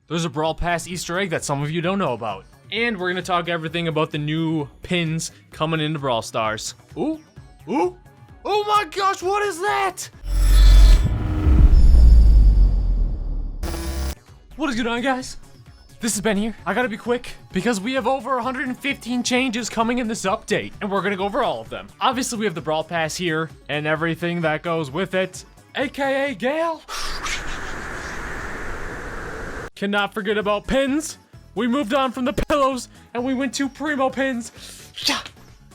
There's a Brawl Pass Easter egg that some of you don't know about. And we're gonna talk everything about the new pins coming into Brawl Stars. Ooh, ooh, oh my gosh, what is that? What is going on, guys? This is Ben here. I gotta be quick because we have over 115 changes coming in this update, and we're gonna go over all of them. Obviously, we have the Brawl Pass here and everything that goes with it, aka Gale. Cannot forget about pins. We moved on from the pillows and we went to Primo pins.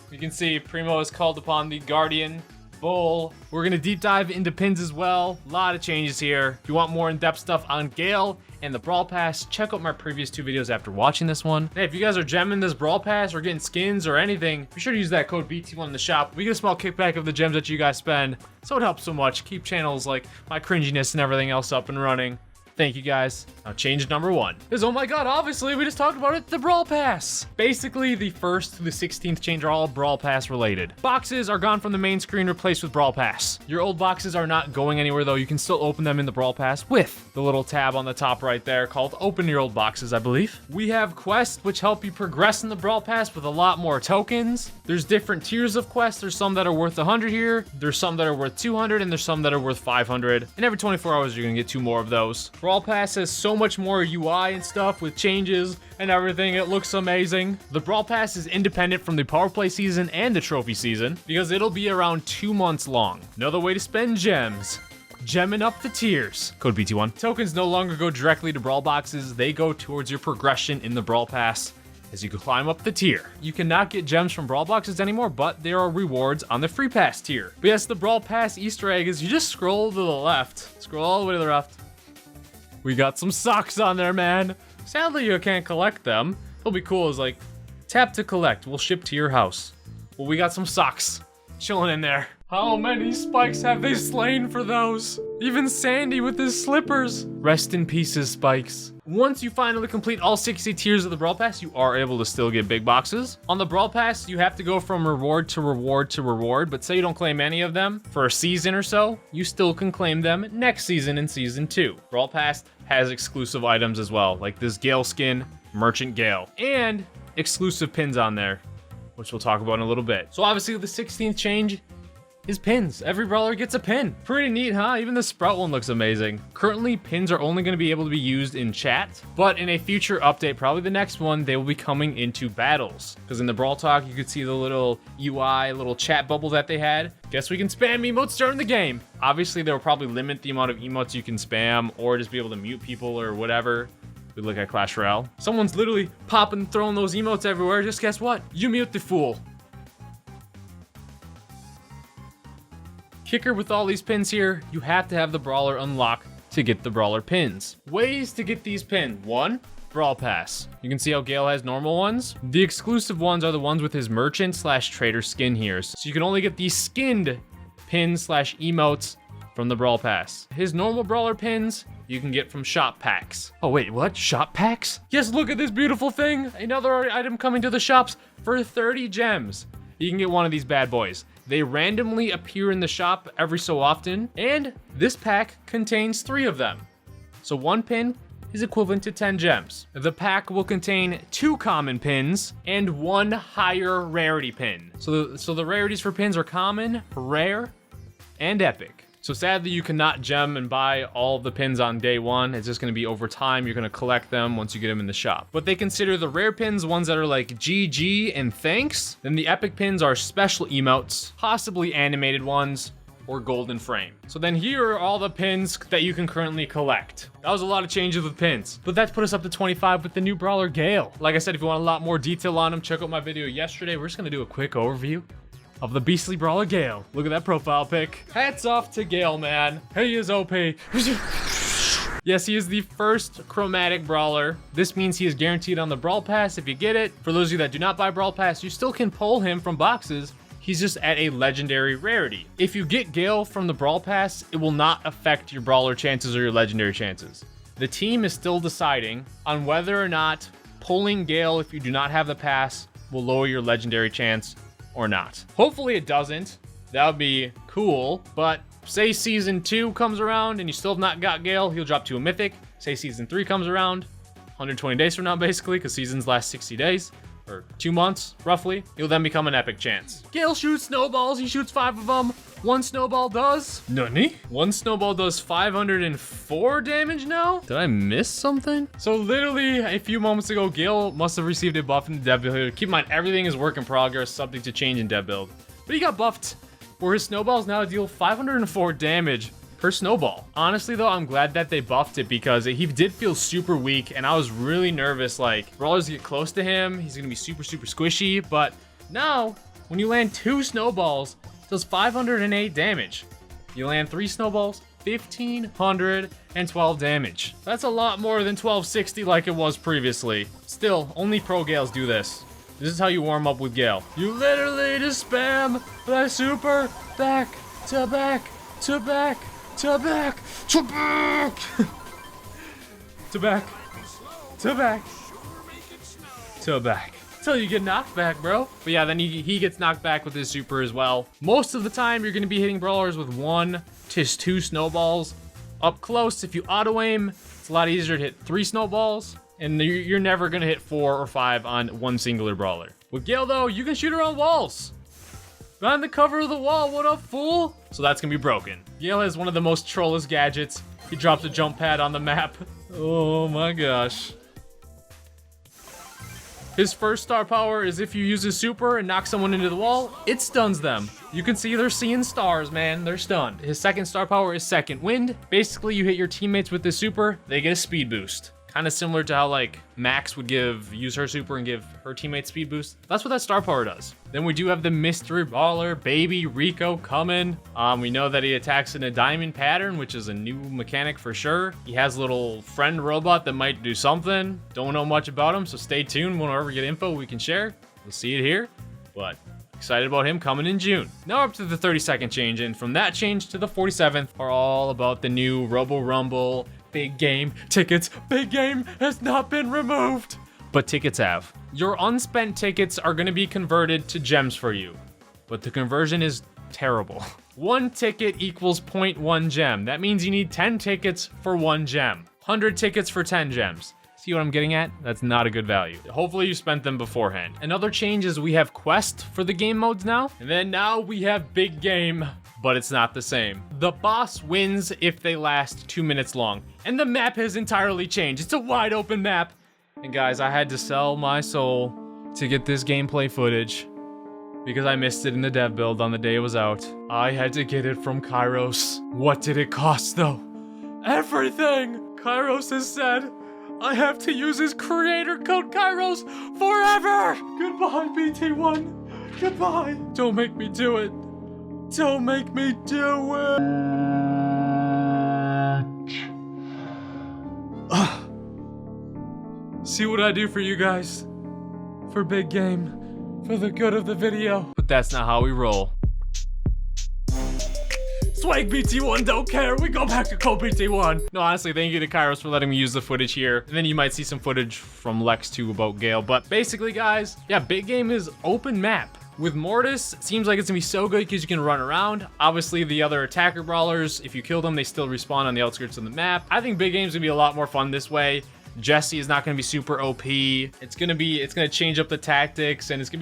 You can see Primo is called upon the Guardian Bull. We're gonna deep dive into pins as well. A lot of changes here. If you want more in-depth stuff on Gale and the Brawl Pass, check out my previous 2 videos after watching this one. Hey, if you guys are gemming this Brawl Pass or getting skins or anything, be sure to use that code BT1 in the shop. We get a small kickback of the gems that you guys spend, so it helps so much. Keep channels like my cringiness and everything else up and running. Thank you guys. Now change number 1 is, oh my god, obviously we just talked about it, the Brawl Pass. Basically the 1st to the 16th change are all Brawl Pass related. Boxes are gone from the main screen, replaced with Brawl Pass. Your old boxes are not going anywhere though. You can still open them in the Brawl Pass with the little tab on the top right there called Open Your Old Boxes, I believe. We have quests which help you progress in the Brawl Pass with a lot more tokens. There's different tiers of quests. There's some that are worth 100 here. There's some that are worth 200 and there's some that are worth 500. And every 24 hours you're gonna get 2 more of those. Brawl Pass has so much more UI and stuff with changes and everything. It looks amazing. The Brawl Pass is independent from the Power Play season and the Trophy season because it'll be around 2 months long. Another way to spend gems. Gemming up the tiers. Code BT1. Tokens no longer go directly to Brawl Boxes. They go towards your progression in the Brawl Pass as you climb up the tier. You cannot get gems from Brawl Boxes anymore, but there are rewards on the Free Pass tier. But yes, the Brawl Pass Easter egg is you just scroll to the left. Scroll all the way to the left. We got some socks on there, man. Sadly, you can't collect them. It'll be cool is like, tap to collect. We'll ship to your house. Well, we got some socks chilling in there. How many spikes have they slain for those? Even Sandy with his slippers. Rest in pieces, spikes. Once you finally complete all 60 tiers of the Brawl Pass, you are able to still get big boxes. On the Brawl Pass, you have to go from reward to reward to reward, but say you don't claim any of them for a season or so, you still can claim them next season in Season 2. Brawl Pass has exclusive items as well, like this Gale skin, Merchant Gale, and exclusive pins on there, which we'll talk about in a little bit. So obviously the 16th change is pins. Every brawler gets a pin. Pretty neat, huh? Even the Sprout one looks amazing. Currently, pins are only going to be able to be used in chat, but in a future update, probably the next one, they will be coming into battles. Because in the Brawl Talk, you could see the little UI, little chat bubble that they had. Guess we can spam emotes during the game. Obviously, they'll probably limit the amount of emotes you can spam, or just be able to mute people or whatever. We look at Clash Royale. Someone's literally popping, throwing those emotes everywhere. Just guess what? You mute the fool. Kicker with all these pins here, you have to have the brawler unlocked to get the brawler pins. Ways to get these pins. 1, Brawl Pass. You can see how Gale has normal ones. The exclusive ones are the ones with his merchant / trader skin here. So you can only get these skinned pins / emotes from the Brawl Pass. His normal brawler pins, you can get from shop packs. Oh wait, what? Shop packs? Yes, look at this beautiful thing. Another item coming to the shops for 30 gems. You can get one of these bad boys. They randomly appear in the shop every so often, and this pack contains 3 of them. So 1 pin is equivalent to 10 gems. The pack will contain 2 common pins and 1 higher rarity pin. So the rarities for pins are common, rare, and epic. So sadly, you cannot gem and buy all of the pins on day 1. It's just going to be over time. You're going to collect them once you get them in the shop. But they consider the rare pins ones that are like GG and thanks. Then the epic pins are special emotes, possibly animated ones, or golden frame. So then here are all the pins that you can currently collect. That was a lot of changes with pins, but that's put us up to 25 with the new Brawler Gale. Like I said, if you want a lot more detail on them, check out my video yesterday. We're just going to do a quick overview of the beastly Brawler Gale. Look at that profile pic. Hats off to Gale, man. He is OP. Yes, he is the first chromatic brawler. This means he is guaranteed on the Brawl Pass if you get it. For those of you that do not buy Brawl Pass, you still can pull him from boxes. He's just at a legendary rarity. If you get Gale from the Brawl Pass, it will not affect your brawler chances or your legendary chances. The team is still deciding on whether or not pulling Gale if you do not have the pass will lower your legendary chance or not. Hopefully it doesn't. That would be cool, but say Season 2 comes around and you still have not got Gale, he'll drop to a Mythic. Say Season 3 comes around, 120 days from now, basically, because seasons last 60 days. Or 2 months, roughly. He'll then become an epic chance. Gale shoots snowballs. He shoots 5 of them. 1 snowball does... Nani? 1 snowball does 504 damage now? Did I miss something? So literally a few moments ago, Gale must have received a buff in the dev build. Keep in mind, everything is work in progress, subject to change in dev build. But he got buffed, where his snowballs now deal 504 damage per snowball. Honestly though, I'm glad that they buffed it because he did feel super weak and I was really nervous, like brawlers get close to him, he's gonna be super squishy. But now when you land 2 snowballs, it does 508 damage. You land 3 snowballs, 1512 damage. That's a lot more than 1260 like it was previously. Still, only pro Gales do this. This is how you warm up with Gale. You literally just spam the super back to back to back to back, to back, to back, to back, to back, till you get knocked back, bro. But yeah, then he gets knocked back with his super as well. Most of the time, you're gonna be hitting brawlers with 1 to 2 snowballs. Up close, if you auto aim, it's a lot easier to hit 3 snowballs, and you're never gonna hit 4 or 5 on 1 singular brawler. With Gale though, you can shoot around walls. Behind the cover of the wall, what up, fool? So that's gonna be broken. Gale has one of the most trollest gadgets. He drops a jump pad on the map. Oh my gosh. His first star power is if you use his super and knock someone into the wall, it stuns them. You can see they're seeing stars, man. They're stunned. His second star power is second wind. Basically, you hit your teammates with the super, they get a speed boost. Kind of similar to how like Max would use her super and give her teammates speed boost. That's what that star power does. Then we do have the mystery brawler, baby Rico coming. We know that he attacks in a diamond pattern, which is a new mechanic for sure. He has a little friend robot that might do something. Don't know much about him, so stay tuned. Whenever we get info, we can share. We'll see it here, but excited about him coming in June. Now up to the 32nd change, and from that change to the 47th are all about the new Robo Rumble big game tickets. Big game has not been removed, but tickets have. Your unspent tickets are going to be converted to gems for you, but the conversion is terrible. 1 ticket equals 0.1 gem. That means you need 10 tickets for 1 gem. 100 tickets for 10 gems. See what I'm getting at? That's not a good value. Hopefully you spent them beforehand. Another change is we have quest for the game modes now, and then now we have big game, but it's not the same. The boss wins if they last 2 minutes long, and the map has entirely changed. It's a wide open map. And guys, I had to sell my soul to get this gameplay footage because I missed it in the dev build on the day it was out. I had to get it from Kairos. What did it cost though? Everything! Kairos has said I have to use his creator code Kairos forever! Goodbye, BT1. Goodbye. Don't make me do it. Don't make me do it. See what I do for you guys. For big game. For the good of the video. But that's not how we roll. Swag BT1 don't care. We go back to Code BT1. No, honestly, thank you to Kairos for letting me use the footage here. And then you might see some footage from Lex too about Gale. But basically, guys, yeah, big game is open map. With Mortis, it seems like it's gonna be so good because you can run around. Obviously, the other attacker brawlers, if you kill them, they still respawn on the outskirts of the map. I think big game's gonna be a lot more fun this way. Jesse is not gonna be super OP. It's gonna change up the tactics, and it's gonna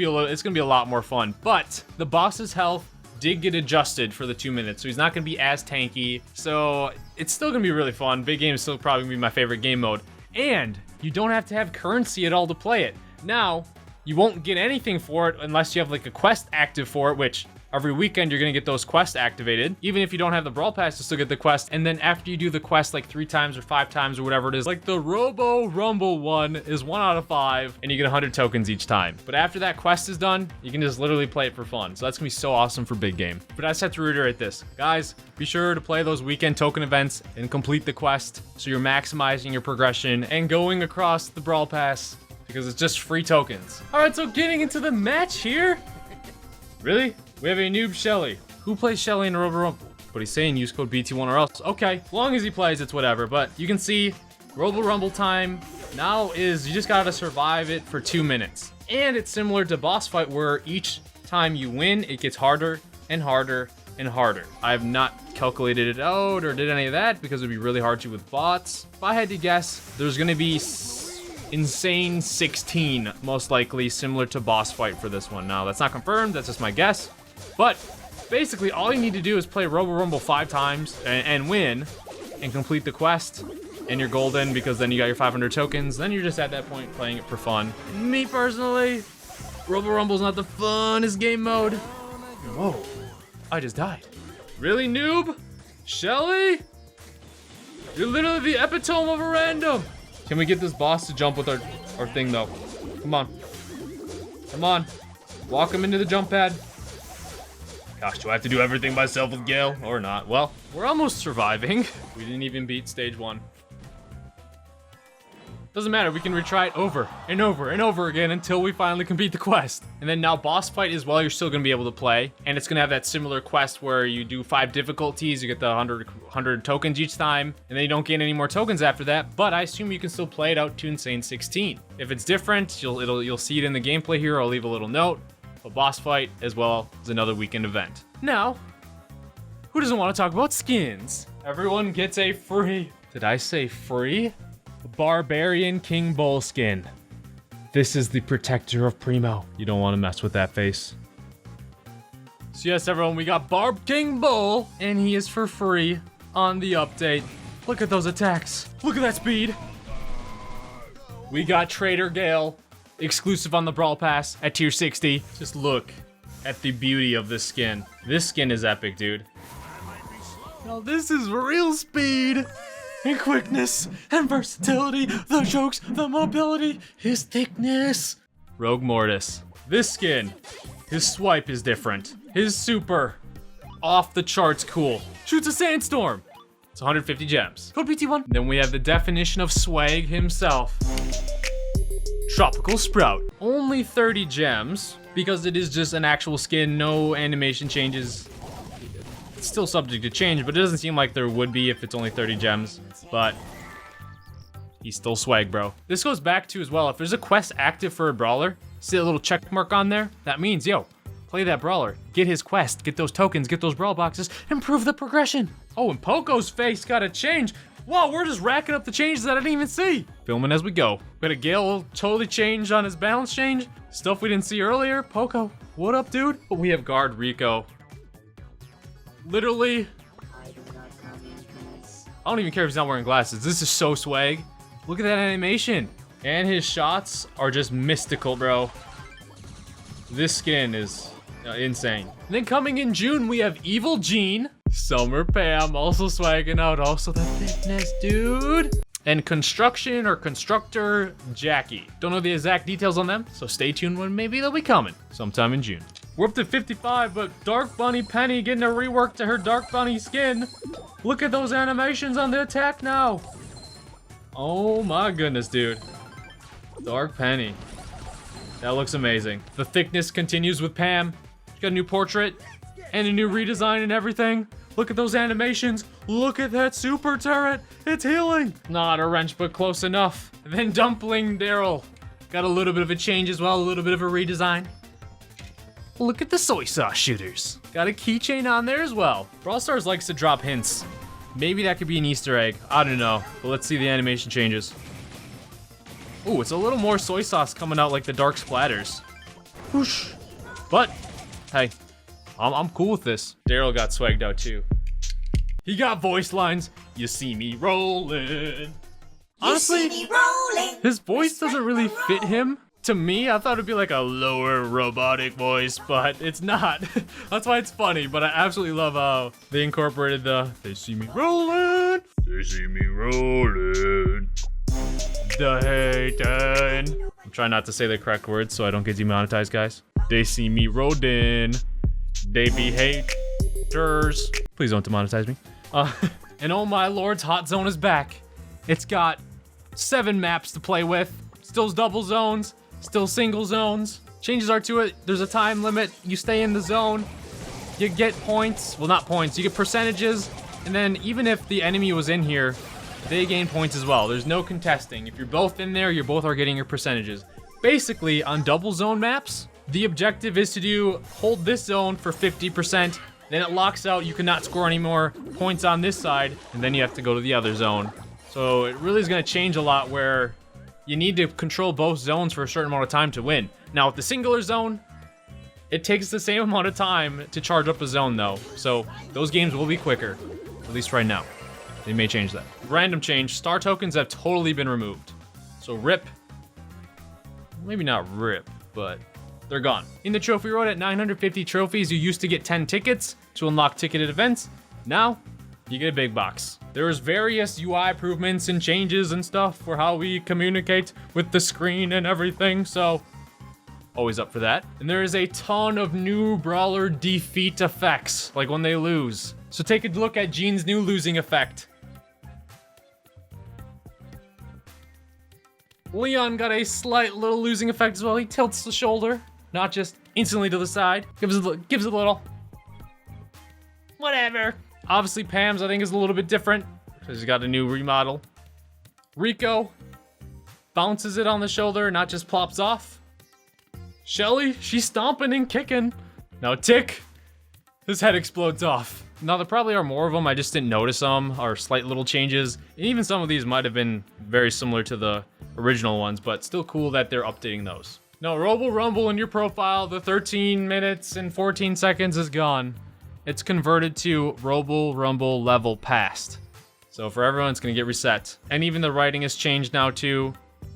be a lot more fun. But the boss's health did get adjusted for the 2 minutes, so he's not gonna be as tanky. So it's still gonna be really fun. Big game is still probably gonna be my favorite game mode. And you don't have to have currency at all to play it. Now, you won't get anything for it unless you have like a quest active for it, which every weekend you're gonna get those quests activated. Even if you don't have the Brawl Pass, you still get the quest. And then after you do the quest like 3 times or 5 times or whatever it is, like the Robo Rumble one is 1 out of 5 and you get 100 tokens each time. But after that quest is done, you can just literally play it for fun. So that's gonna be so awesome for big game. But I just have to reiterate this. Guys, be sure to play those weekend token events and complete the quest so you're maximizing your progression and going across the Brawl Pass, because it's just free tokens. All right, so getting into the match here. Really? We have a noob Shelly. Who plays Shelly in a Robo Rumble? But he's saying use code BT1 or else. Okay, as long as he plays, it's whatever. But you can see Robo Rumble time now is you just gotta survive it for 2 minutes. And it's similar to boss fight where each time you win, it gets harder and harder and harder. I have not calculated it out or did any of that because it'd be really hard to with bots. If I had to guess, there's gonna be Insane 16, most likely similar to boss fight for this one. Now, that's not confirmed, that's just my guess. But basically, all you need to do is play Robo Rumble 5 times and win and complete the quest. And you're golden because then you got your 500 tokens. Then you're just at that point playing it for fun. Me personally, Robo Rumble's not the funnest game mode. Whoa, I just died. Really, noob? Shelly? You're literally the epitome of a random. Can we get this boss to jump with our thing though? Come on. Come on. Walk him into the jump pad. Gosh, do I have to do everything myself with Gale or not? Well, we're almost surviving. We didn't even beat stage 1. Doesn't matter, we can retry it over and over and over again until we finally complete the quest. And then now boss fight as well, you're still gonna be able to play. And it's gonna have that similar quest where you do 5 difficulties, you get the 100 tokens each time, and then you don't gain any more tokens after that. But I assume you can still play it out to Insane 16. If it's different, you'll see it in the gameplay here. I'll leave a little note. But boss fight as well is another weekend event. Now, who doesn't want to talk about skins? Everyone gets a free, did I say free? Barbarian King Bull skin. This is the protector of Primo. You don't want to mess with that face. So yes, everyone, we got Barb King Bull, and he is for free on the update. Look at those attacks. Look at that speed. We got Trader Gale, exclusive on the Brawl Pass at tier 60. Just look at the beauty of this skin. This skin is epic, dude. Now this is real speed. And quickness and versatility, the jokes, the mobility, his thickness. Rogue Mortis. This skin, his swipe is different. His super, off the charts cool. Shoots a sandstorm. It's 150 gems. Code PT1. Then we have the definition of swag himself. Topical Sprout. Only 30 gems because it is just an actual skin, no animation changes. It's still subject to change, but it doesn't seem like there would be if it's only 30 gems. But he's still swag, bro. This goes back to as well, if there's a quest active for a brawler, see a little check mark on there? That means, yo, play that brawler, get his quest, get those tokens, get those brawl boxes, improve the progression. Oh, and Poco's face got a change. Whoa, we're just racking up the changes that I didn't even see. Filming as we go. But a Gale totally changed on his balance change. Stuff we didn't see earlier. Poco, what up, dude? But we have guard Rico. Literally, I don't even care if he's not wearing glasses. This is so swag. Look at that animation. And his shots are just mystical, bro. This skin is insane. And then coming in June, we have Evil Gene. Summer Pam also swagging out. Also the thickness, dude. And Construction or Constructor Jackie. Don't know the exact details on them, so stay tuned when maybe they'll be coming sometime in June. We're up to 55, but Dark Bunny Penny getting a rework to her Dark Bunny skin. Look at those animations on the attack now. Oh my goodness, dude. Dark Penny. That looks amazing. The thickness continues with Pam. She got a new portrait and a new redesign and everything. Look at those animations. Look at that super turret. It's healing. Not a wrench, but close enough. And then Dumpling DARRYL. Got a little bit of a change as well, a little bit of a redesign. Look at the soy sauce shooters. Got a keychain on there as well. Brawl Stars likes to drop hints. Maybe that could be an Easter egg. I don't know, but let's see the animation changes. Ooh, it's a little more soy sauce coming out like the dark splatters. Whoosh. But, hey, I'm cool with this. DARRYL got swagged out too. He got voice lines. You see me rolling. Honestly, his voice doesn't really fit him. To me, I thought it'd be like a lower robotic voice, but it's not. That's why it's funny, but I absolutely love how they incorporated the they see me rolling. They see me rolling. The hatin'. I'm trying not to say the correct words so I don't get demonetized, guys. They see me rolling. They be haters. Please don't demonetize me. And oh my lords, Hot Zone is back. It's got 7 maps to play with. Still double zones. Still single zones. Changes are to it. There's a time limit. You stay in the zone. You get points. Well, not points. You get percentages. And then even if the enemy was in here, they gain points as well. There's no contesting. If you're both in there, you both are getting your percentages. Basically, on double zone maps, the objective is to hold this zone for 50%. Then it locks out. You cannot score any more points on this side. And then you have to go to the other zone. So it really is going to change a lot where you need to control both zones for a certain amount of time to win. Now, with the singular zone, it takes the same amount of time to charge up a zone, though. So those games will be quicker, at least right now. They may change that. Random change. Star tokens have totally been removed. So rip. Maybe not rip, but they're gone. In the trophy road at 950 trophies, you used to get 10 tickets to unlock ticketed events. Now, you get a big box. There's various UI improvements and changes and stuff for how we communicate with the screen and everything, so always up for that. And there is a ton of new brawler defeat effects, like when they lose. So take a look at Jean's new losing effect. Leon got a slight little losing effect as well. He tilts the shoulder, not just instantly to the side. Gives a little. Whatever. Obviously, Pam's, I think, is a little bit different because he's got a new remodel. Rico bounces it on the shoulder, not just plops off. Shelly, she's stomping and kicking. Now Tick, his head explodes off. Now, there probably are more of them. I just didn't notice them, or slight little changes. And even some of these might have been very similar to the original ones, but still cool that they're updating those. Now, Robo Rumble in your profile, the 13 minutes and 14 seconds is gone. It's converted to Robo Rumble level passed. So for everyone, it's gonna get reset. And even the writing has changed now too,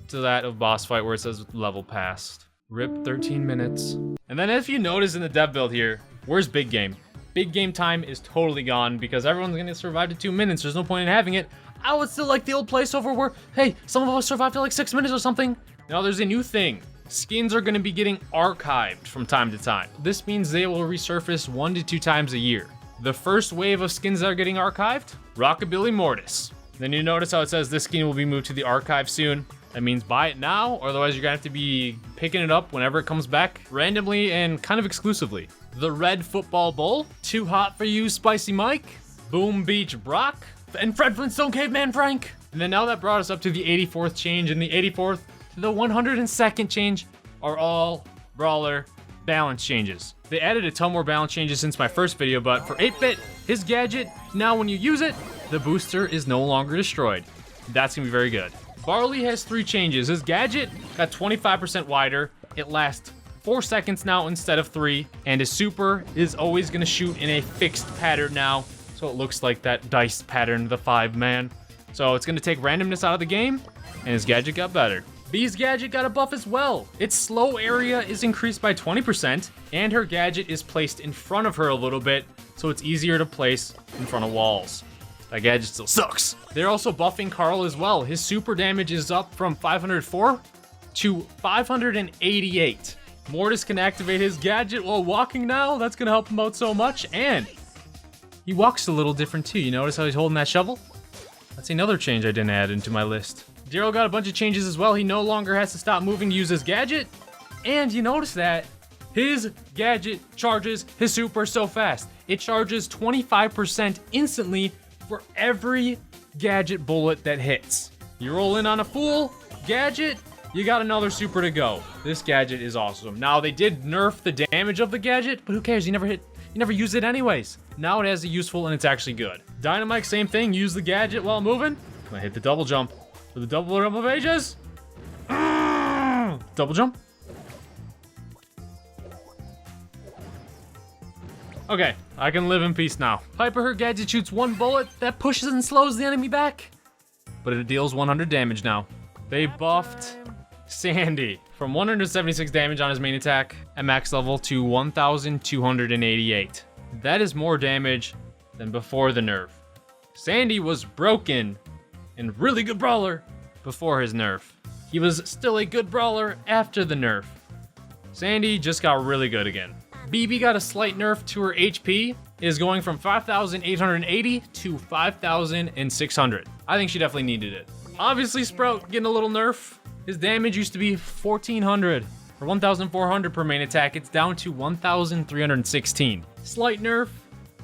to that of boss fight where it says level passed. Rip 13 minutes. And then if you notice in the dev build here, where's big game? Big game time is totally gone because everyone's gonna survive to 2 minutes. There's no point in having it. I would still like the old placeover where, hey, some of us survived to like 6 minutes or something. Now there's a new thing. Skins are going to be getting archived from time to time. This means they will resurface 1 to 2 times a year. The first wave of skins that are getting archived, Rockabilly Mortis. Then you notice how it says this skin will be moved to the archive soon. That means buy it now, or otherwise you're going to have to be picking it up whenever it comes back, randomly and kind of exclusively. The Red Football Bull, Too Hot For You Spicy Mike, Boom Beach Brock, and Fred Flintstone Caveman Frank. And then now that brought us up to the 84th change, and the 84th to the 102nd change are all brawler balance changes. They added a ton more balance changes since my first video, but for 8-bit, his gadget, now when you use it, the booster is no longer destroyed. That's gonna be very good. Barley has 3 changes. His gadget got 25% wider. It lasts 4 seconds now instead of 3, and his super is always gonna shoot in a fixed pattern now, so it looks like that dice pattern, the 5-man. So it's gonna take randomness out of the game, and his gadget got better. B's gadget got a buff as well. Its slow area is increased by 20%, and her gadget is placed in front of her a little bit, so it's easier to place in front of walls. That gadget still sucks. They're also buffing Carl as well. His super damage is up from 504 to 588. Mortis can activate his gadget while walking now. That's gonna help him out so much, and he walks a little different too. You notice how he's holding that shovel? That's another change I didn't add into my list. DARRYL got a bunch of changes as well. He no longer has to stop moving to use his gadget. And you notice that his gadget charges his super so fast. It charges 25% instantly for every gadget bullet that hits. You roll in on a full gadget, you got another super to go. This gadget is awesome. Now they did nerf the damage of the gadget, but who cares? You never use it anyways. Now it has a useful and it's actually good. Dynamite, same thing. Use the gadget while moving. I hit the double jump. For the double jump of ages. Double jump. Okay, I can live in peace now. Piper, her gadget shoots 1 bullet that pushes and slows the enemy back, but it deals 100 damage now. They buffed Sandy from 176 damage on his main attack at max level to 1,288. That is more damage than before the nerf. Sandy was broken and really good brawler before his nerf. He was still a good brawler after the nerf. Sandy just got really good again. BB got a slight nerf to her HP. It is going from 5,880 to 5,600. I think she definitely needed it. Obviously, Sprout getting a little nerf. His damage used to be 1,400 or 1,400 per main attack. It's down to 1,316. Slight nerf.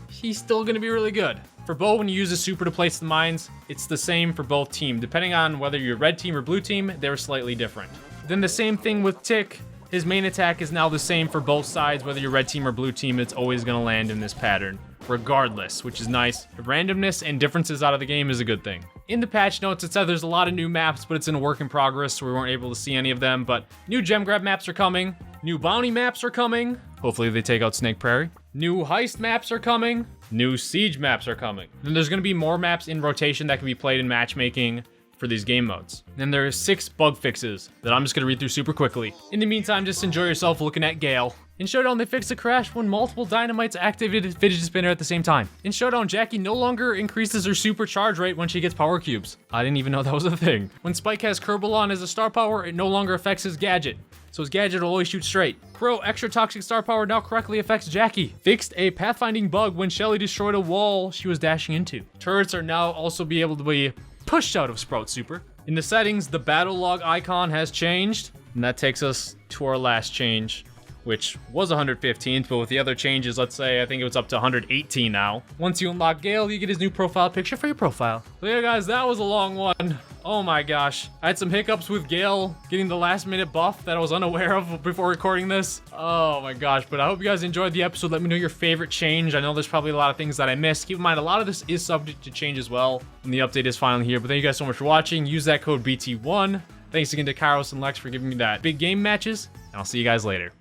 He's still gonna be really good. For Bo, when you use a super to place the mines, it's the same for both teams. Depending on whether you're red team or blue team, they're slightly different. Then the same thing with Tick. His main attack is now the same for both sides. Whether you're red team or blue team, it's always gonna land in this pattern. regardless, which is nice. The randomness and differences out of the game is a good thing. In the patch notes, it said there's a lot of new maps, but it's in a work in progress, so we weren't able to see any of them. But new gem grab maps are coming. New bounty maps are coming. Hopefully they take out Snake Prairie. New heist maps are coming. New siege maps are coming. Then there's going to be more maps in rotation that can be played in matchmaking for these game modes. Then there are 6 bug fixes that I'm just going to read through super quickly. In the meantime, just enjoy yourself looking at Gale. In Showdown, they fixed a crash when multiple dynamites activated fidget spinner at the same time. In Showdown, Jackie no longer increases her super charge rate when she gets power cubes. I didn't even know that was a thing. When Spike has Kerbal on as a star power, it no longer affects his gadget. So his gadget will always shoot straight. Crow extra toxic star power now correctly affects Jackie. Fixed a pathfinding bug when Shelly destroyed a wall she was dashing into. Turrets are now also be able to be pushed out of Sprout Super. In the settings, the battle log icon has changed, and that takes us to our last change, which was 115th, but with the other changes, let's say, I think it was up to 118 now. Once you unlock Gale, you get his new profile picture for your profile. So yeah, guys, that was a long one. Oh my gosh. I had some hiccups with Gale getting the last minute buff that I was unaware of before recording this. Oh my gosh, but I hope you guys enjoyed the episode. Let me know your favorite change. I know there's probably a lot of things that I missed. Keep in mind, a lot of this is subject to change as well, and the update is finally here. But thank you guys so much for watching. Use that code BT1. Thanks again to Kairos and Lex for giving me that big game matches, and I'll see you guys later.